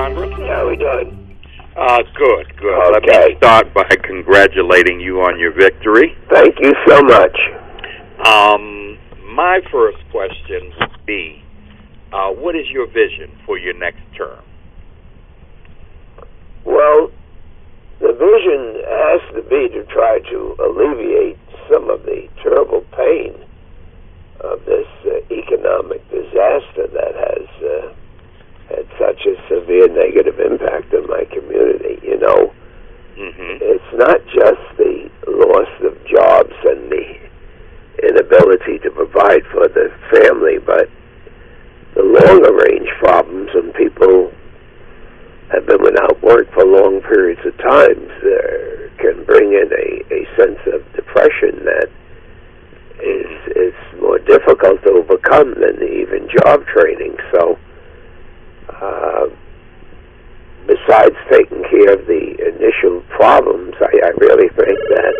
Congress? How we doing? Good. Okay. Let me start by congratulating you on your victory. Thank you so much. My first question would be, what is your vision for your next term? Well, the vision has to be to try to alleviate some of the terrible pain of this economic disaster that has had such a severe negative impact on my community. You know, It's not just the loss of jobs and the inability to provide for the family, but the longer range problems when people have been without work for long periods of time can bring in a sense of depression that is more difficult to overcome than even job training. So besides taking care of the initial problems, I really think that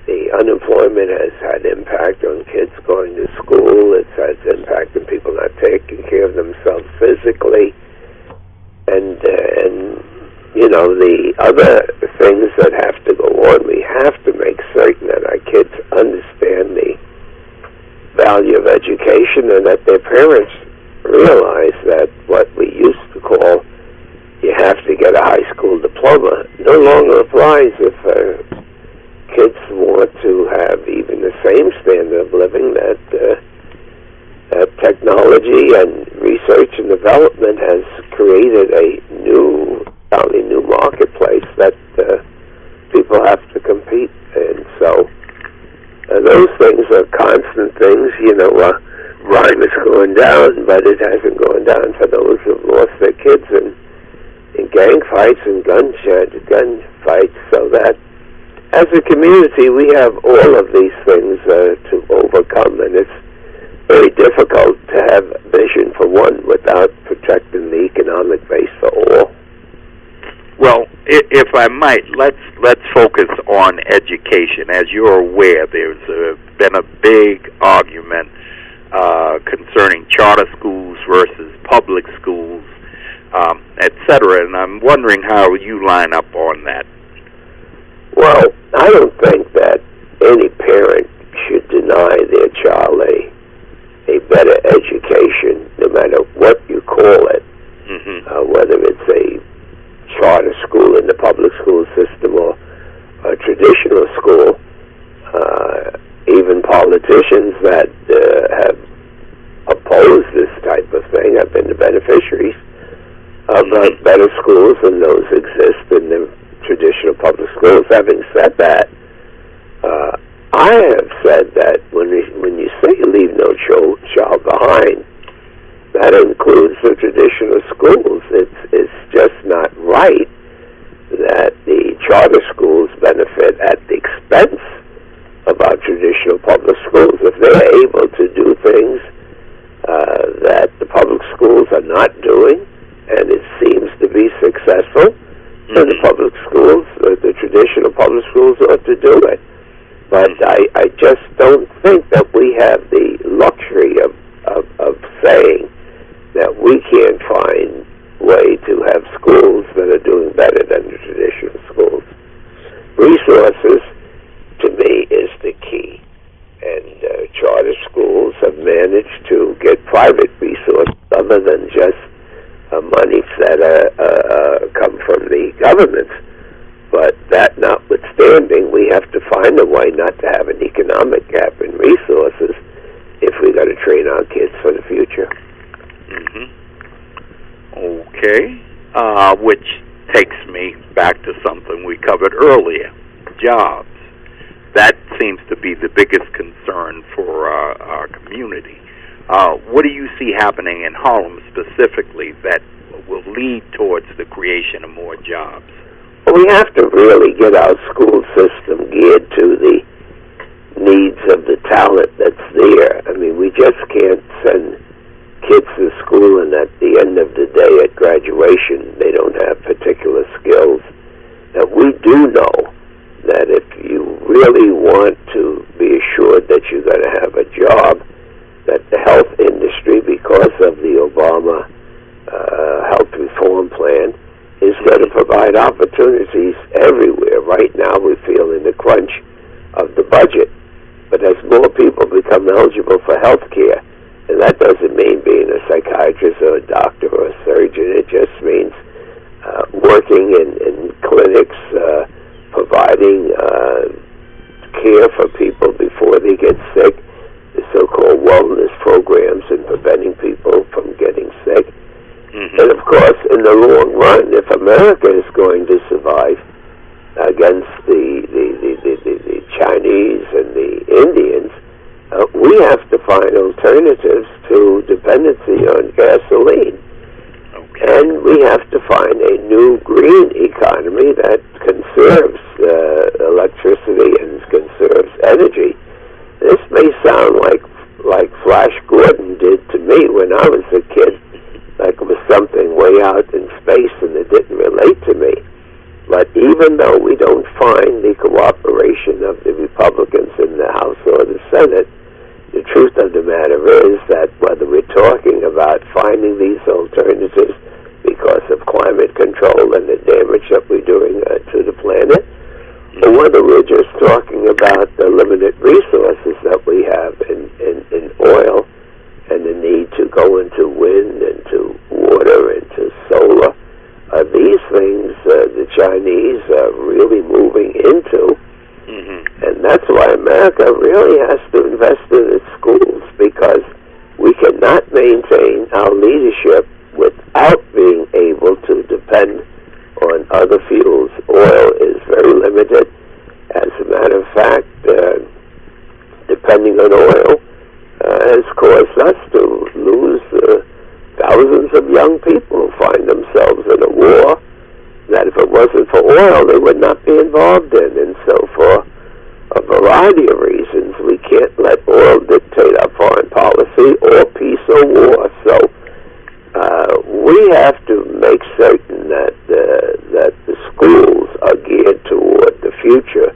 the unemployment has had impact on kids going to school. It's had impact on people not taking care of themselves physically. And you know, the other things that have to go on, we have to make certain that our kids understand the value of education and that their parents realize that what we used to call you have to get a high school diploma no longer applies if kids want to have even the same standard of living that technology and research and development has created a entirely new marketplace that people have to compete in. So those things are constant things. You know, crime is going down, but it hasn't gone down for those who've lost their kids in gang fights and gun fights. So that as a community, we have all of these things to overcome, and it's very difficult to have vision for one without protecting the economic base for all. Well, if I might, let's focus on education. As you're aware, there's been a big argument concerning charter schools versus public schools, etc. And I'm wondering how you line up on that. Well, I don't think that any parent should deny their child a better education, no matter what you call it, whether it's a charter school in the public school system or a traditional school. Even politicians that have opposed this type of thing have been the beneficiaries of better schools than those exist in the traditional public schools. Having said that, I have said that when you say you leave no child behind, that includes the traditional schools. It's just not right that the charter schools benefit at the expense of our traditional public schools. If they're able to do things that the public schools are not doing, and it seems to be successful, then the public schools, the traditional public schools, ought to do it. But I just don't think that we have the luxury of saying that we can't find a way to have schools that are doing better than the traditional schools. Resources, to me, is the key. And charter schools have managed to get private resources other than just monies that come from the governments. But that notwithstanding, we have to find a way not to have an economic gap in resources if we're going to train our kids for the future. Okay. Which takes me back to something we covered earlier, jobs. That seems to be the biggest concern for our community. What do you see happening in Harlem specifically that will lead towards the creation of more jobs? Well, we have to really get our school system geared to the needs of the talent that's there. I mean, we just can't send kids to school and at the end of the day at graduation they don't have particular skills. Now, we do know that if you really want to be assured that you're going to have a job, that the health industry, because of the Obama health reform plan, more people become eligible for health care. And that doesn't mean being a psychiatrist or a doctor or a surgeon. It just means working in clinics, providing care for people before they get sick, the so-called wellness programs, and preventing people from getting sick. And of course, in the long run, if America is going to survive against the Chinese and the Indians, we have to find alternatives to dependency on gasoline. And we have to find a new green economy that conserves electricity and conserves energy. This may sound like Flash Gordon did to me when I was a kid, like it was something way out in space and it didn't relate to me. But even though we don't find the cooperation of the Republicans in the House or the Senate, the truth of the matter is that whether we're talking about finding these alternatives because of climate control and the damage that we're doing to the planet, or whether we're just talking about the limited resources that we have in oil and the need to go into wind, into water, into solar, these things the Chinese are really moving into. And that's why America really has to invest in its schools, because we cannot maintain our leadership without being able to depend on other fuels. Oil is very limited. As a matter of fact, depending on oil has caused us to lose thousands of young people who find themselves in a war that if it wasn't for oil, they would not be involved in. And so for a variety of reasons, we can't let oil dictate our foreign policy or peace or war. So we have to make certain that the schools are geared toward the future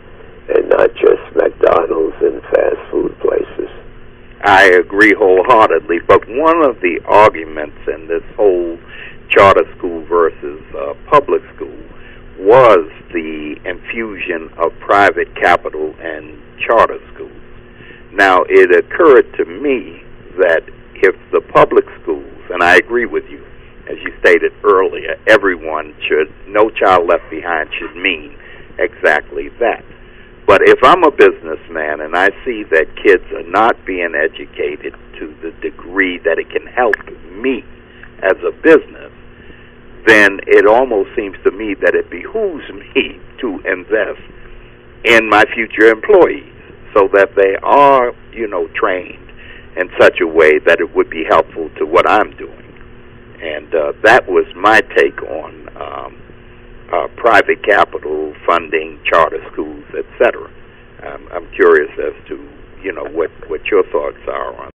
and not just McDonald's and fast food places. I agree wholeheartedly, but one of the arguments in this whole charter school versus public school was the infusion of private capital in charter schools. Now, it occurred to me that if the public schools, and I agree with you, as you stated earlier, everyone should, no child left behind should mean exactly that. But if I'm a businessman and I see that kids are not being educated to the degree that it can help me as a business, then it almost seems to me that it behooves me to invest in my future employees so that they are, trained in such a way that it would be helpful to what I'm doing. And that was my take on private capital funding charter schools, etc. I'm curious as to what your thoughts are on